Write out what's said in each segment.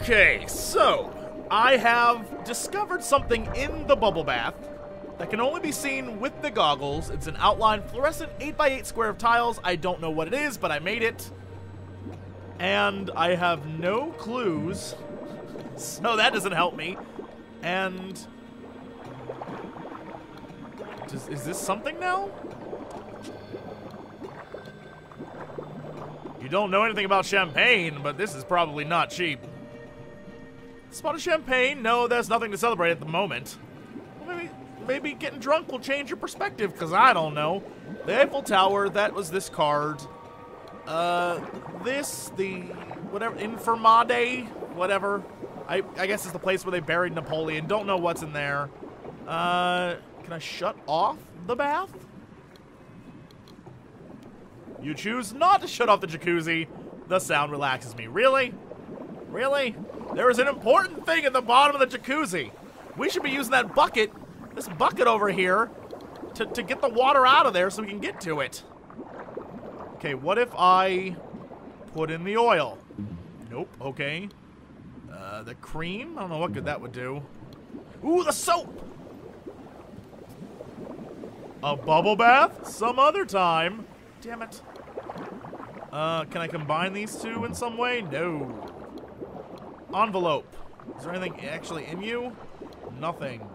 Okay, so I have discovered something in the bubble bath that can only be seen with the goggles. It's an outline fluorescent 8x8 square of tiles. I don't know what it is, but I made it. And I have no clues, so that doesn't help me. And is this something now? You don't know anything about champagne, but this is probably not cheap. Spot of champagne? No, there's nothing to celebrate at the moment. Well, maybe getting drunk will change your perspective, because I don't know. The Eiffel Tower, that was this card. The whatever, Infirmade, whatever. I guess it's the place where they buried Napoleon. Don't know what's in there. Can I shut off the bath? You choose not to shut off the jacuzzi. The sound relaxes me. Really? Really? There is an important thing at the bottom of the jacuzzi. We should be using that bucket, this bucket over here, to get the water out of there so we can get to it. Okay, what if I put in the oil? Nope, okay. The cream? I don't know what good that would do. Ooh, the soap! A bubble bath? Some other time. Damn it. Can I combine these two in some way? No. Envelope. Is there anything actually in you? Nothing.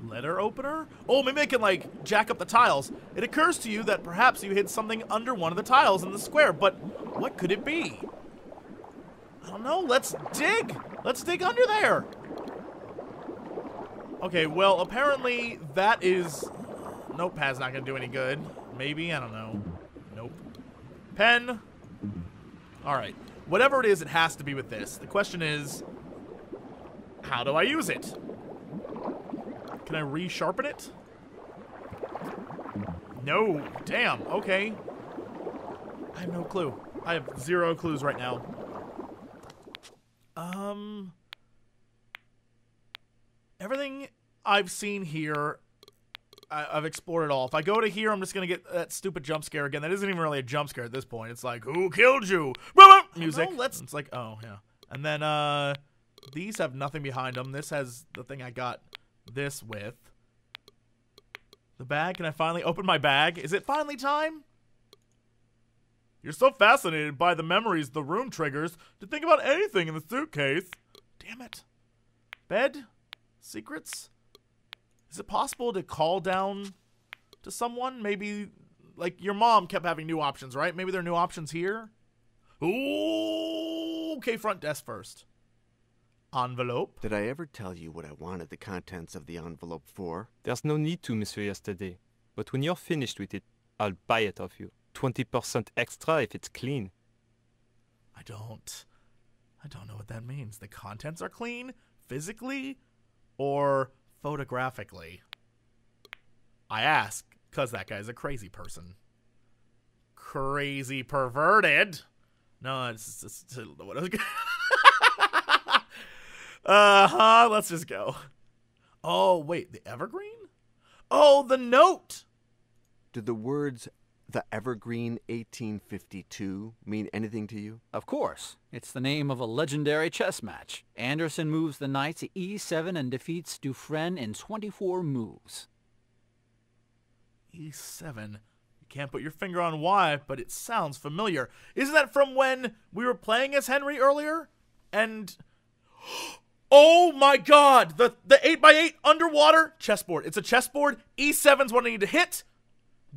Letter opener? Oh, maybe I can, like, jack up the tiles. It occurs to you that perhaps you hid something under one of the tiles in the square, but what could it be? I don't know. Let's dig. Let's dig under there. Okay, well, apparently that is... Notepad's not going to do any good. Maybe? I don't know. Nope. Pen. Alright. Whatever it is, it has to be with this. The question is, how do I use it? Can I resharpen it? No. Damn. Okay. I have no clue. I have 0 clues right now. Everything I've seen here, I've explored it all. If I go to here, I'm just going to get that stupid jump scare again. That isn't even really a jump scare at this point. It's like, who killed you? Music. No, it's like, oh, yeah. And then, these have nothing behind them. This has the thing I got this with. The bag. Can I finally open my bag? Is it finally time? You're so fascinated by the memories the room triggers to think about anything in the suitcase. Damn it. Bed? Secrets? Is it possible to call down to someone? Maybe, like, your mom kept having new options, right? Maybe there are new options here? Ooh, okay, front desk first. Envelope. Did I ever tell you what I wanted the contents of the envelope for? There's no need to, Monsieur Yesterday. But when you're finished with it, I'll buy it off you. 20% extra if it's clean. I don't know what that means. The contents are clean? Physically? Or photographically? I ask, because that guy's a crazy person. Crazy perverted? No, it's what else? Let's just go. Oh, wait, the evergreen? Oh, the note! Do the words "The Evergreen 1852" mean anything to you? Of course. It's the name of a legendary chess match. Anderson moves the knight to e7 and defeats Dufresne in 24 moves. E7. You can't put your finger on why, but it sounds familiar. Isn't that from when we were playing as Henry earlier? And... oh my god! The 8x8 underwater chessboard. It's a chessboard. E7's what I need to hit.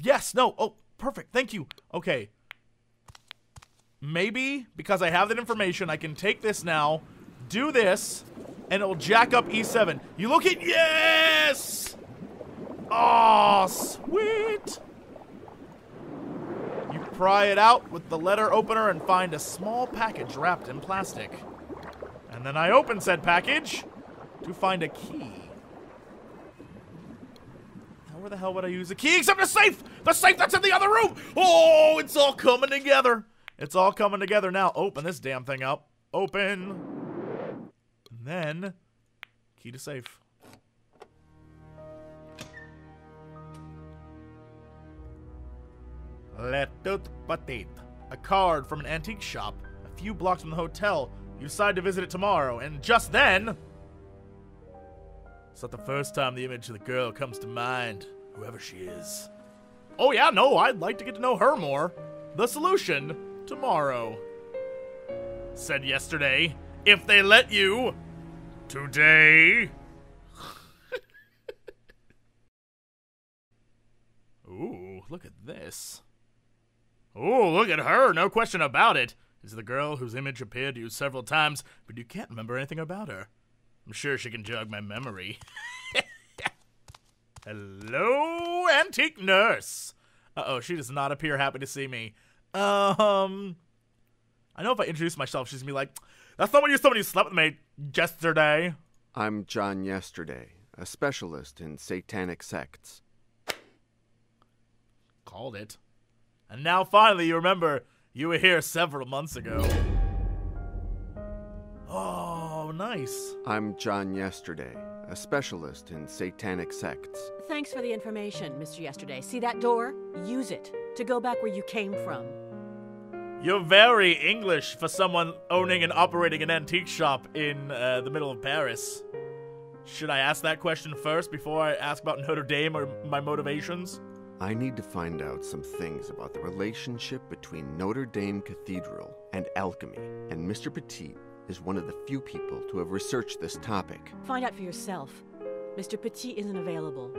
Yes, no. Oh, perfect. Thank you. Okay. Maybe, because I have that information, I can take this now, do this, and it will jack up E7. You look at... yes! Oh, sweet! You pry it out with the letter opener and find a small package wrapped in plastic. And then I open said package to find a key. Now where the hell would I use a key except the safe? The safe that's in the other room! Oh, it's all coming together. It's all coming together now. Open this damn thing up. Open. And then, key to safe. Lettuce patate. A card from an antique shop. A few blocks from the hotel. You decide to visit it tomorrow, and just then... It's not the first time the image of the girl comes to mind, whoever she is. Oh yeah, no, I'd like to get to know her more. The solution, tomorrow. Said yesterday, if they let you. Today. Ooh, look at this. Ooh, look at her, no question about it. Is the girl whose image appeared to you several times, but you can't remember anything about her. I'm sure she can jog my memory. Hello, antique nurse. Uh-oh, she does not appear happy to see me. I know if I introduce myself, she's gonna be like, that's not what you said when you slept with me yesterday. I'm John Yesterday, a specialist in satanic sects. Called it. And now finally you remember you were here several months ago. Oh, nice. I'm John Yesterday, a specialist in satanic sects. Thanks for the information, Mr. Yesterday. See that door? Use it to go back where you came from. You're very English for someone owning and operating an antique shop in the middle of Paris. Should I ask that question first before I ask about Notre Dame or my motivations? I need to find out some things about the relationship between Notre Dame Cathedral and alchemy, and Mr. Petit is one of the few people to have researched this topic. Find out for yourself. Mr. Petit isn't available.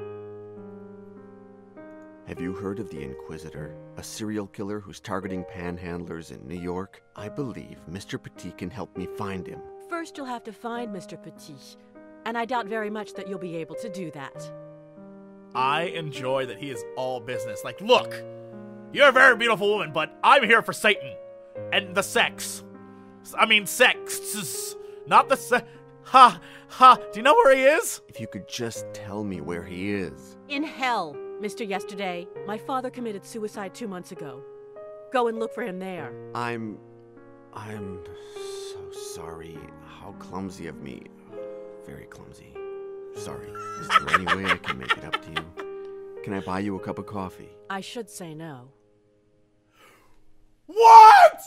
Have you heard of the Inquisitor, a serial killer who's targeting panhandlers in New York? I believe Mr. Petit can help me find him. First, you'll have to find Mr. Petit, and I doubt very much that you'll be able to do that. I enjoy that he is all business. Like, look, you're a very beautiful woman, but I'm here for Satan. And the sex. I mean, sex. Not the sex. Ha, ha. Do you know where he is? If you could just tell me where he is. In hell, Mr. Yesterday. My father committed suicide 2 months ago. Go and look for him there. I'm so sorry. How clumsy of me. Very clumsy. Sorry. Is there any way I can make it up to you? Can I buy you a cup of coffee? I should say no. What?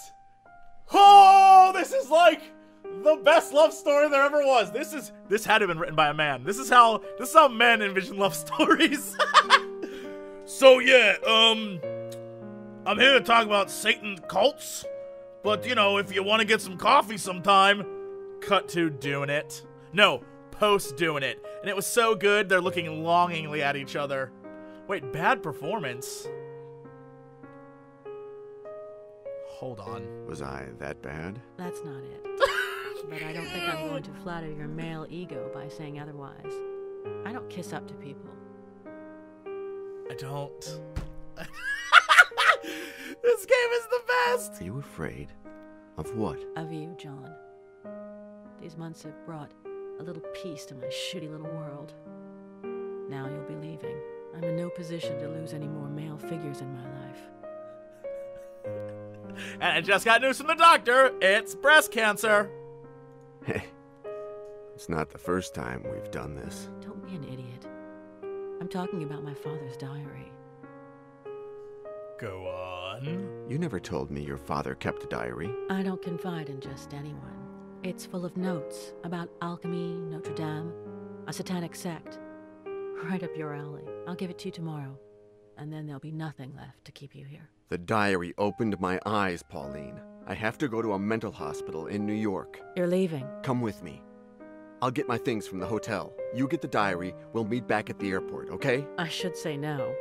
Oh, this is like the best love story there ever was. This had to have been written by a man. This is how men envision love stories. So yeah, I'm here to talk about Satan cults. But you know, if you want to get some coffee sometime, cut to doing it. No, post doing it. And it was so good, they're looking longingly at each other. Wait, bad performance? Hold on. Was I that bad? That's not it. But I don't think I'm going to flatter your male ego by saying otherwise. I don't kiss up to people. I don't. This game is the best! Are you afraid? Of what? Of you, John. These months have brought a little peace to my shitty little world. Now you'll be leaving. I'm in no position to lose any more male figures in my life. And I just got news from the doctor. It's breast cancer. Hey, it's not the first time we've done this. Don't be an idiot. I'm talking about my father's diary. Go on. You never told me your father kept a diary. I don't confide in just anyone. It's full of notes about alchemy, Notre Dame, a satanic sect. Right up your alley. I'll give it to you tomorrow. And then there'll be nothing left to keep you here. The diary opened my eyes, Pauline. I have to go to a mental hospital in New York. You're leaving. Come with me. I'll get my things from the hotel. You get the diary. We'll meet back at the airport, okay? I should say no.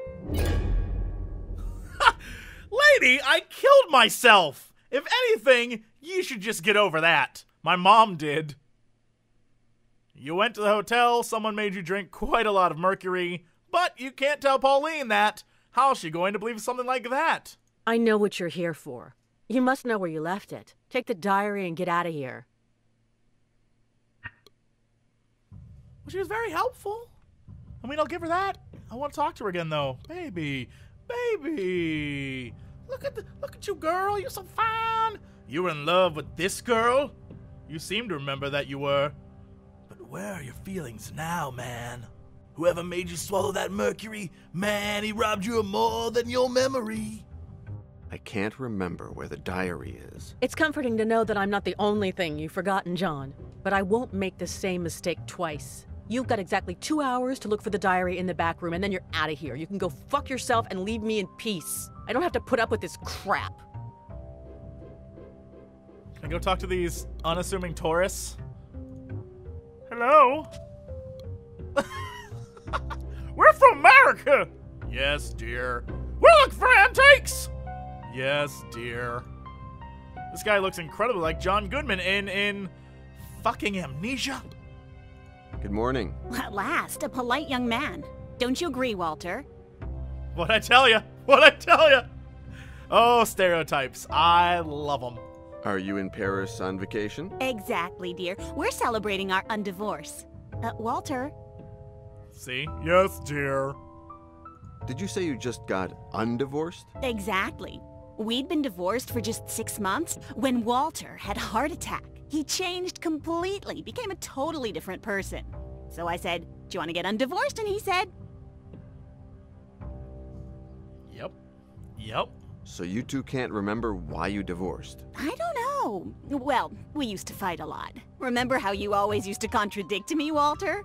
Lady, I killed myself! If anything, you should just get over that. My mom did. You went to the hotel, someone made you drink quite a lot of mercury, but you can't tell Pauline that. How's she going to believe something like that? I know what you're here for. You must know where you left it. Take the diary and get out of here. Well, she was very helpful. I mean, I'll give her that. I want to talk to her again, though. Baby. Look at you, girl. You're so fine. You were in love with this girl? You seem to remember that you were. But where are your feelings now, man? Whoever made you swallow that mercury, man, he robbed you of more than your memory. I can't remember where the diary is. It's comforting to know that I'm not the only thing you've forgotten, John. But I won't make the same mistake twice. You've got exactly 2 hours to look for the diary in the back room, and then you're out of here. You can go fuck yourself and leave me in peace. I don't have to put up with this crap. Can I go talk to these unassuming tourists? Hello? We're from America! Yes, dear. We look for antiques! Yes, dear. This guy looks incredibly like John Goodman in fucking Amnesia. Good morning. At last, a polite young man. Don't you agree, Walter? What'd I tell you? What'd I tell you? Oh, stereotypes. I love them. Are you in Paris on vacation? Exactly, dear. We're celebrating our undivorce. Walter. See? Yes, dear. Did you say you just got undivorced? Exactly. We'd been divorced for just 6 months when Walter had a heart attack. He changed completely, became a totally different person. So I said, do you want to get undivorced? And he said, Yep. Yep. So you two can't remember why you divorced? I don't know. Well, we used to fight a lot. Remember how you always used to contradict me, Walter?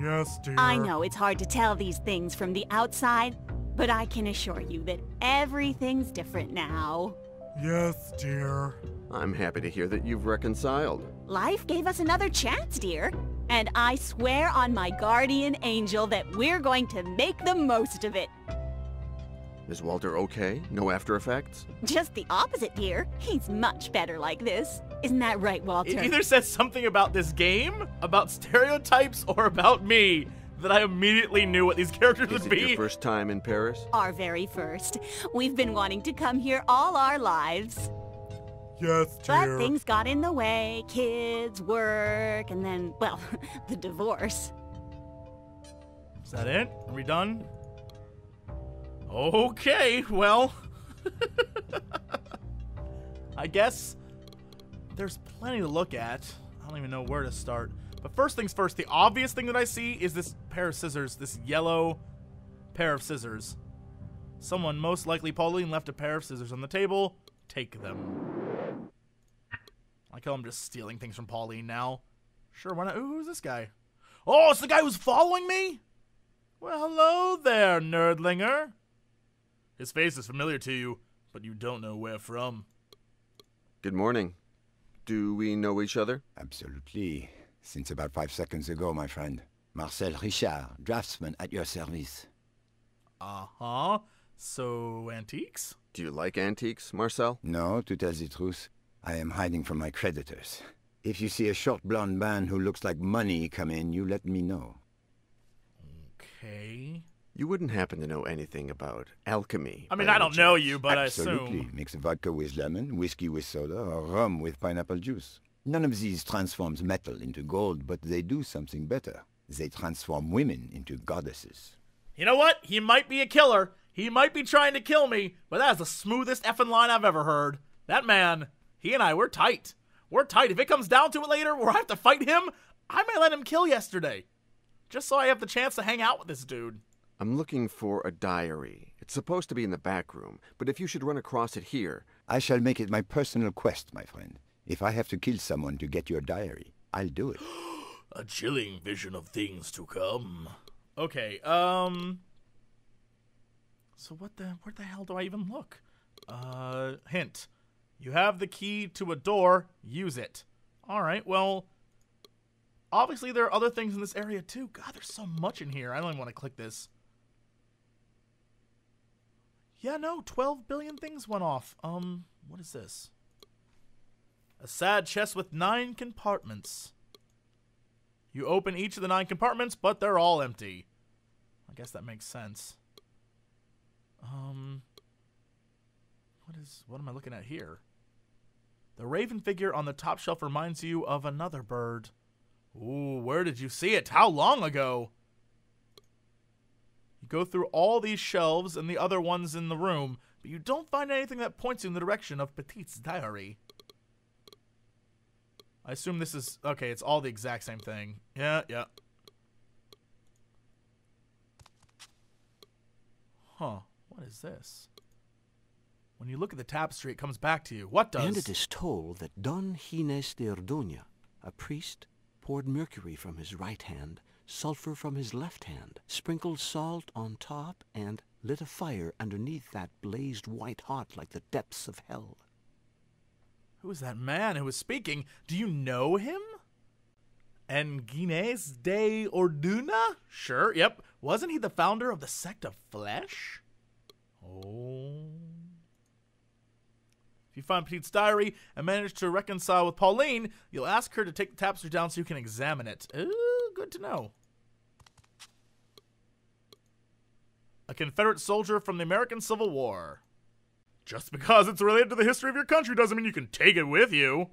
Yes, dear. I know it's hard to tell these things from the outside, but I can assure you that everything's different now. Yes, dear. I'm happy to hear that you've reconciled. Life gave us another chance, dear. And I swear on my guardian angel that we're going to make the most of it. Is Walter okay? No after effects? Just the opposite, dear. He's much better like this. Isn't that right, Walter? It either says something about this game, about stereotypes, or about me that I immediately knew what these characters Is would it be. your first time in Paris? Our very first. We've been wanting to come here all our lives. Yes, But things got in the way. Kids, work, and then, well, the divorce. Is that it? Are we done? Okay, well. I guess there's plenty to look at. I don't even know where to start. But first things first, the obvious thing that I see is this pair of scissors, this yellow pair of scissors. Someone, most likely Pauline, left a pair of scissors on the table. Take them. I like how I'm just stealing things from Pauline now. Sure, why not? Ooh, who's this guy? Oh, it's the guy who's following me? Well, hello there, nerdlinger. His face is familiar to you, but you don't know where from. Good morning. Do we know each other? Absolutely. Since about 5 seconds ago, my friend. Marcel Richard, draftsman at your service. Uh-huh. So, antiques? Do you like antiques, Marcel? No, to tell the truth, I am hiding from my creditors. If you see a short blonde man who looks like money come in, you let me know. Okay. You wouldn't happen to know anything about alchemy? I mean, by I any don't know chance? you, but Absolutely. I assume. Mix vodka with lemon, whiskey with soda, or rum with pineapple juice. None of these transforms metal into gold, but they do something better. They transform women into goddesses. You know what? He might be a killer. He might be trying to kill me, but that is the smoothest effing line I've ever heard. That man, he and I, we're tight. We're tight. If it comes down to it later where I have to fight him, I may let him kill yesterday. Just so I have the chance to hang out with this dude. I'm looking for a diary. It's supposed to be in the back room, but if you should run across it here... I shall make it my personal quest, my friend. If I have to kill someone to get your diary, I'll do it. A chilling vision of things to come. Okay, so where the hell do I even look? Hint. You have the key to a door, use it. Alright, well, obviously there are other things in this area too. God, there's so much in here. I don't even want to click this. Yeah, no, 12 billion things went off. What is this? A sad chest with 9 compartments. You open each of the 9 compartments, but they're all empty. I guess that makes sense. What am I looking at here? The raven figure on the top shelf reminds you of another bird. Ooh, where did you see it? How long ago? You go through all these shelves and the other ones in the room, but you don't find anything that points you in the direction of Petite's diary. I assume this is... Okay, it's all the exact same thing. Yeah. Huh. What is this? When you look at the tapestry, it comes back to you. What does? And it is told that Don Gines de Orduña, a priest, poured mercury from his right hand, sulfur from his left hand, sprinkled salt on top, and lit a fire underneath that blazed white hot like the depths of hell. Who is that man who is speaking? Do you know him? And Gines de Orduna? Sure, yep. Wasn't he the founder of the sect of Flesh? Oh. If you find Petite's diary and manage to reconcile with Pauline, you'll ask her to take the tapestry down so you can examine it. Ooh, good to know. A Confederate soldier from the American Civil War. Just because it's related to the history of your country doesn't mean you can take it with you.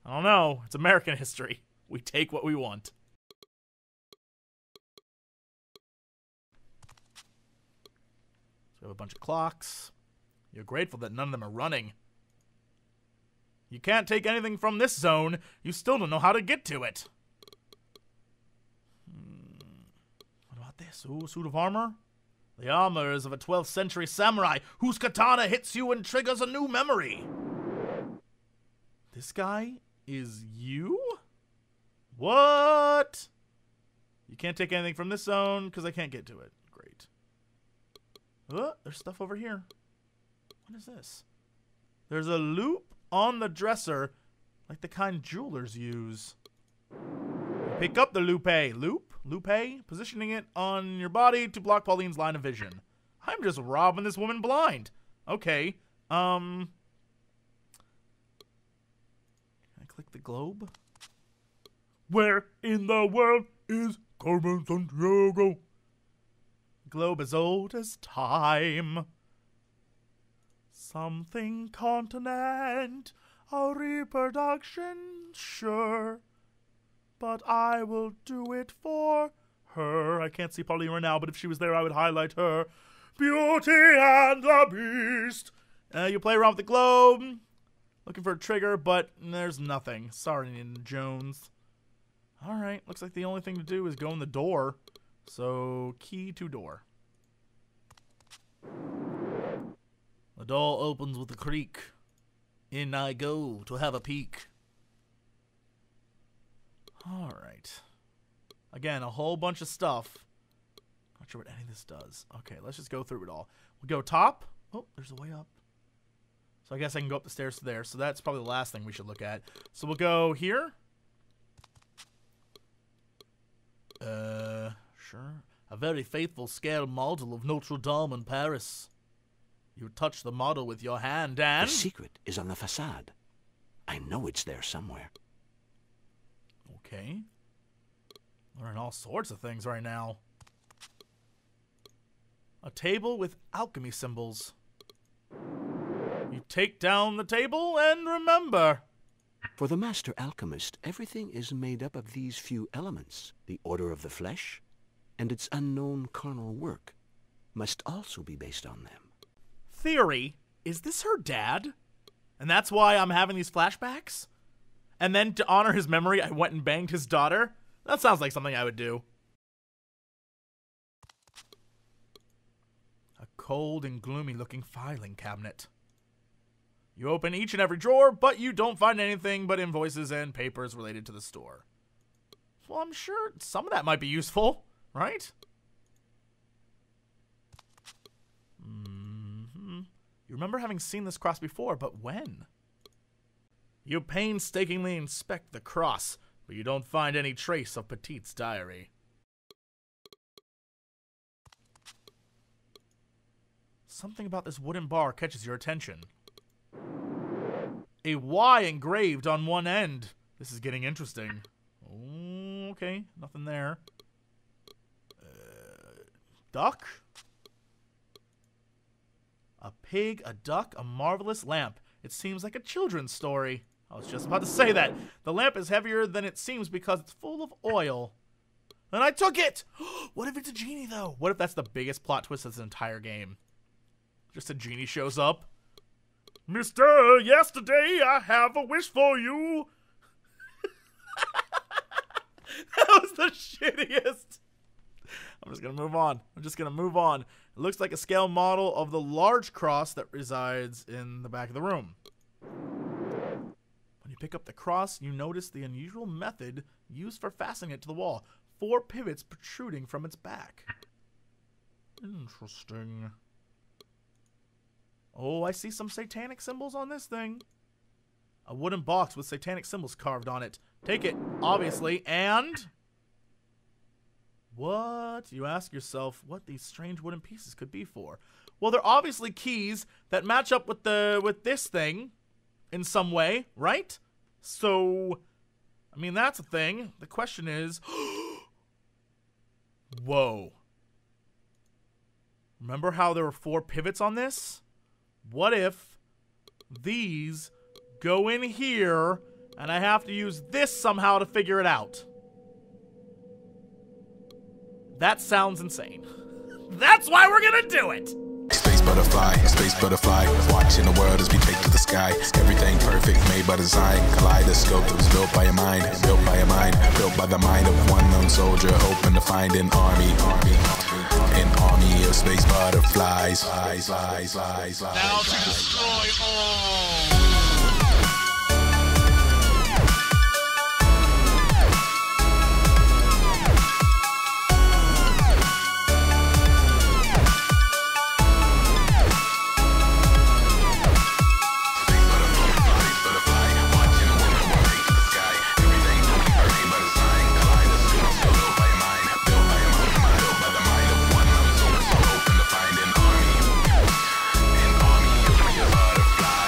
I don't know. It's American history. We take what we want. So we have a bunch of clocks. You're grateful that none of them are running. You can't take anything from this zone. You still don't know how to get to it. What about this? Ooh, suit of armor? The armor is of a 12th century samurai whose katana hits you and triggers a new memory. This guy is you? What? You can't take anything from this zone because I can't get to it. Great. Oh, there's stuff over here. What is this? There's a loop on the dresser, like the kind jewelers use. Pick up the loupe. Loupe? Positioning it on your body to block Pauline's line of vision. I'm just robbing this woman blind. Okay. Can I click the globe? Where in the world is Carmen Sandiego? Globe as old as time. Something continent, a reproduction, sure. But I will do it for her. I can't see Pauline right now, but if she was there, I would highlight her. Beauty and the Beast. You play around with the globe, looking for a trigger, but there's nothing. Sorry, Indiana Jones. All right, looks like the only thing to do is go in the door. So, key to door. The door opens with a creak. In I go to have a peek. Alright. Again, a whole bunch of stuff. Not sure what any of this does. Okay, let's just go through it all. We go top. Oh, there's a way up. So I guess I can go up the stairs to there. So that's probably the last thing we should look at. So we'll go here. Sure. A very faithful scale model of Notre Dame in Paris. You touch the model with your hand and... The secret is on the facade. I know it's there somewhere. Okay. Learning all sorts of things right now. A table with alchemy symbols. You take down the table and remember. For the master alchemist, everything is made up of these few elements. The order of the flesh and its unknown carnal work must also be based on them. Theory, is this her dad? And that's why I'm having these flashbacks? And then to honor his memory, I went and banged his daughter? That sounds like something I would do. A cold and gloomy looking filing cabinet. You open each and every drawer, but you don't find anything but invoices and papers related to the store. Well, I'm sure some of that might be useful, right? You remember having seen this cross before, but when? You painstakingly inspect the cross, but you don't find any trace of Petite's diary. Something about this wooden bar catches your attention. A Y engraved on one end. This is getting interesting. Oh, okay, nothing there. Duck? A pig, a duck, a marvelous lamp. It seems like a children's story. I was just about to say that. The lamp is heavier than it seems because it's full of oil. And I took it! What if it's a genie, though? What if that's the biggest plot twist of this entire game? Just a genie shows up. Mister, yesterday I have a wish for you. That was the shittiest. I'm just going to move on. It looks like a scale model of the large cross that resides in the back of the room. When you pick up the cross, you notice the unusual method used for fastening it to the wall. 4 pivots protruding from its back. Interesting. Oh, I see some satanic symbols on this thing. A wooden box with satanic symbols carved on it. Take it, obviously, and... What? You ask yourself what these strange wooden pieces could be for. Well, they're obviously keys that match up with this thing in some way, right? So, I mean, that's a thing. The question is... Whoa. Remember how there were 4 pivots on this? What if these go in here and I have to use this somehow to figure it out? That sounds insane. That's why we're gonna do it! Space butterfly, watching the world as we take to the sky. Everything perfect, made by design. Kaleidoscope that was built by a mind, built by the mind of one lone soldier, hoping to find an army of space butterflies. Now to destroy all.